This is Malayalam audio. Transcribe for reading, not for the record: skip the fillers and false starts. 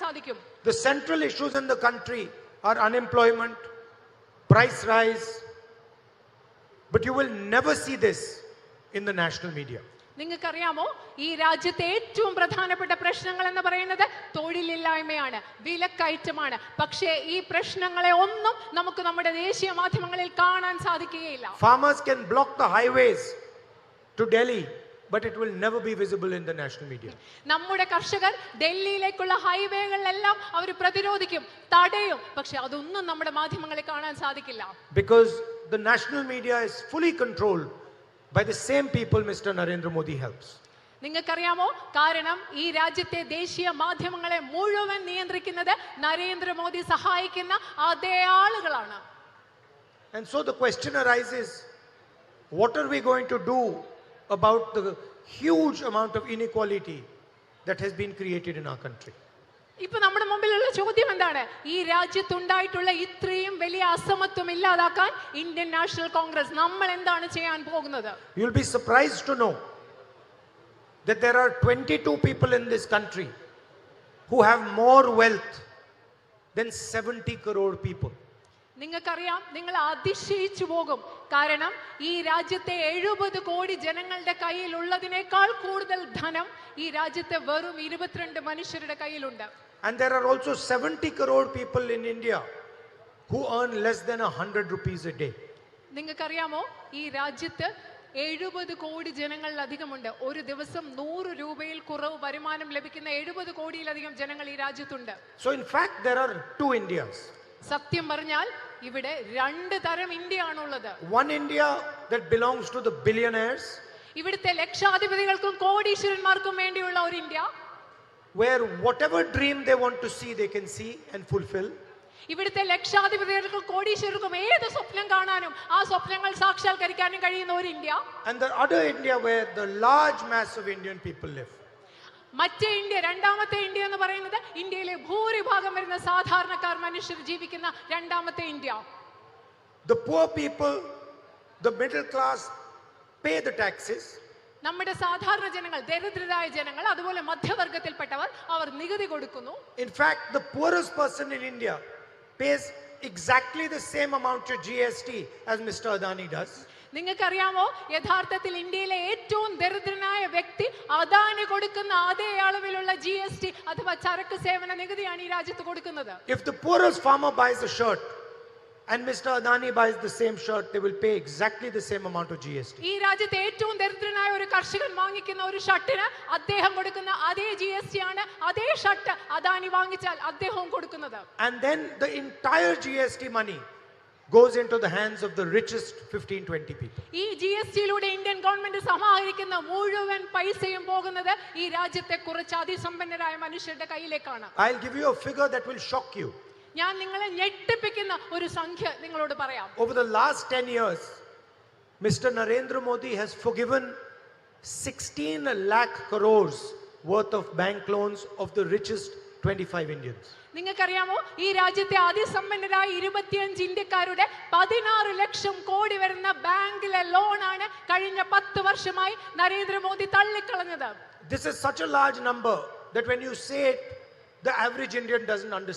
സാധിക്കും. The central issues in the country are unemployment, price rise, but you will never see this in the national media. നിങ്ങൾക്കറിയാമോ, ഈ രാജ്യത്തെ ഏറ്റവും പ്രധാനപ്പെട്ട പ്രശ്നങ്ങൾ എന്ന് പറയുന്നത് തൊഴിലില്ലായ്മയാണ്, വിലക്കയറ്റമാണ്. പക്ഷേ ഈ പ്രശ്നങ്ങളെ ഒന്നും നമുക്ക് നമ്മുടെ ദേശീയ മാധ്യമങ്ങളിൽ കാണാൻ സാധിക്കുകയില്ല. Farmers can block the highways to Delhi, but it will never be visible in the national media. നമ്മുടെ കർഷകർ ഡൽഹിയിലേക്കുള്ള ഹൈവേകളിലെല്ലാം അവർ പ്രതിരോധിക്കും, തടയും, പക്ഷെ അതൊന്നും നമ്മുടെ മാധ്യമങ്ങളിൽ കാണാൻ സാധിക്കില്ല. Because the national media is fully controlled by the same people Mr. Narendra Modi helps. നിങ്ങൾക്കറിയാമോ, കാരണം ഈ രാജ്യത്തെ ദേശീയ മാധ്യമങ്ങളെ മുഴുവൻ നിയന്ത്രിക്കുന്നത് നരേന്ദ്രമോദി സഹായിക്കുന്ന അതേ ആളുകളാണ്. And so the question arises, what are we going to do about the huge amount of inequality that has been created in our country? ഇപ്പൊ നമ്മുടെ മുമ്പിലുള്ള ചോദ്യം എന്താണ്? ഈ രാജ്യത്തുണ്ടായിട്ടുള്ള ഇത്രയും വലിയ അസമത്വം ഇല്ലാതാക്കാൻ ഇന്ത്യൻ നാഷണൽ കോൺഗ്രസ് നമ്മൾ എന്താണ് ചെയ്യാൻ പോകുന്നത്? You'll be surprised to know that there are 22 people in this country who have more wealth than 70 crore people. നിങ്ങൾക്കറിയാം, നിങ്ങൾ അതിശയിച്ചു പോകും. കാരണം ഈ രാജ്യത്തെ 70 കോടി ജനങ്ങളുടെ കയ്യിൽ ഉള്ളതിനേക്കാൾ കൂടുതൽ ധനം ഈ രാജ്യത്തെ വെറും 22 മനുഷ്യരുടെ കയ്യിലുണ്ട്. And there are also 70 crore people in India who earn less than 100 rupees a day. നിങ്ങൾക്കറിയാമോ, ഈ രാജ്യത്ത് 70 കോടി ജനങ്ങളിലധികമുണ്ട്. ഒരു ദിവസം 100 രൂപയിൽ കുറവ് വരുമാനം ലഭിക്കുന്ന 70 കോടിയിലധികം ജനങ്ങൾ ഈ രാജ്യത്തുണ്ട്. So in fact there are two Indias. സത്യം പറഞ്ഞാൽ ഇവിടെ രണ്ട് തരം ഇന്ത്യ ആണുള്ളത്. One India that belongs to the billionaires, ഇവിടുത്തെ ലക്ഷാധിപതികൾക്കും കോടീശ്വരന്മാർക്കും വേണ്ടിയുള്ള ഒരു India, where whatever dream they want to see they can see and fulfill. ഇവിടുത്തെ ലക്ഷാധിപതികൾക്കും കോടീശ്വരർക്കും ഏത് സ്വപ്നം കാണാനും ആ സ്വപ്നങ്ങൾ സാക്ഷാത്കരിക്കാനും കഴിയുന്ന ഒരു India. And the other India where the large mass of Indian people live. മറ്റേ ഇന്ത്യ, രണ്ടാമത്തെ ഇന്ത്യ എന്ന് പറയുന്നത് ഇന്ത്യയിലെ ഭൂരിഭാഗം വരുന്ന സാധാരണക്കാർ മനുഷ്യർ ജീവിക്കുന്ന രണ്ടാമത്തെ India. The poor people, the middle class pay the taxes. നമ്മുടെ സാധാരണ ജനങ്ങൾ, ദരിദ്രരായ ജനങ്ങൾ, അതുപോലെ മധ്യവർഗത്തിൽപ്പെട്ടവർ, അവർ നികുതി കൊടുക്കുന്നു. In fact, the poorest person in India pays exactly the same amount of GST as Mr. Adani does. നിങ്ങൾക്കറിയാമോ, യഥാർത്ഥത്തിൽ ഇന്ത്യയിലെ ഏറ്റവും ദരിദ്രനായ വ്യക്തി അദാനി കൊടുക്കുന്ന അതേ അളവിലുള്ള GST അഥവാ ചരക്ക് സേവന നികുതിയാണ് ഈ രാജ്യത്ത് കൊടുക്കുന്നത്. If the poorest farmer buys a shirt and Mr. Adani buys the same shirt, they will pay exactly the same amount of GST. ഈ രാജ്യത്തെ ഏറ്റവും ദരിദ്രനായ ഒരു കർഷകൻ വാങ്ങിക്കുന്ന ഒരു ഷർട്ടിന് അദ്ദേഹം കൊടുക്കുന്ന അതേ GST ആണ് അതേ ഷർട്ട് അദാനി വാങ്ങിച്ചാൽ അദ്ദേഹവും കൊടുക്കുന്നത്. And then the entire GST money goes into the hands of the richest 15-20 people. ഈ GSTയിലൂടെ ഇന്ത്യൻ ഗവൺമെന്റ് സമാഹരിക്കുന്ന മുഴുവൻ പൈസയും പോകുന്നത് ഈ രാജ്യത്തെ കുറച്ച് അതിസമ്പന്നരായ മനുഷ്യരുടെ കയ്യിലേക്കാണ്. I'll give you a figure that will shock you. ഞാൻ നിങ്ങളെ ഞെട്ടിപ്പിക്കുന്ന ഒരു സംഖ്യ നിങ്ങളോട് പറയാം. Over the last 10 years, Mr. Narendra Modi has forgiven 16 lakh crores worth of bank loans of the richest 25 Indians. നിങ്ങൾക്കറിയാമോ, ഈ രാജ്യത്തെ അതിസമ്പന്നരായ 25 ഇന്ത്യക്കാരുടെ 16 ലക്ഷം കോടി വരുന്ന ബാങ്കിലെ ലോണാണ് കഴിഞ്ഞ 10 വർഷമായി Narendra Modi തള്ളിക്കളഞ്ഞത്. This is such a large number that when you say it, the average Indian doesn't understand.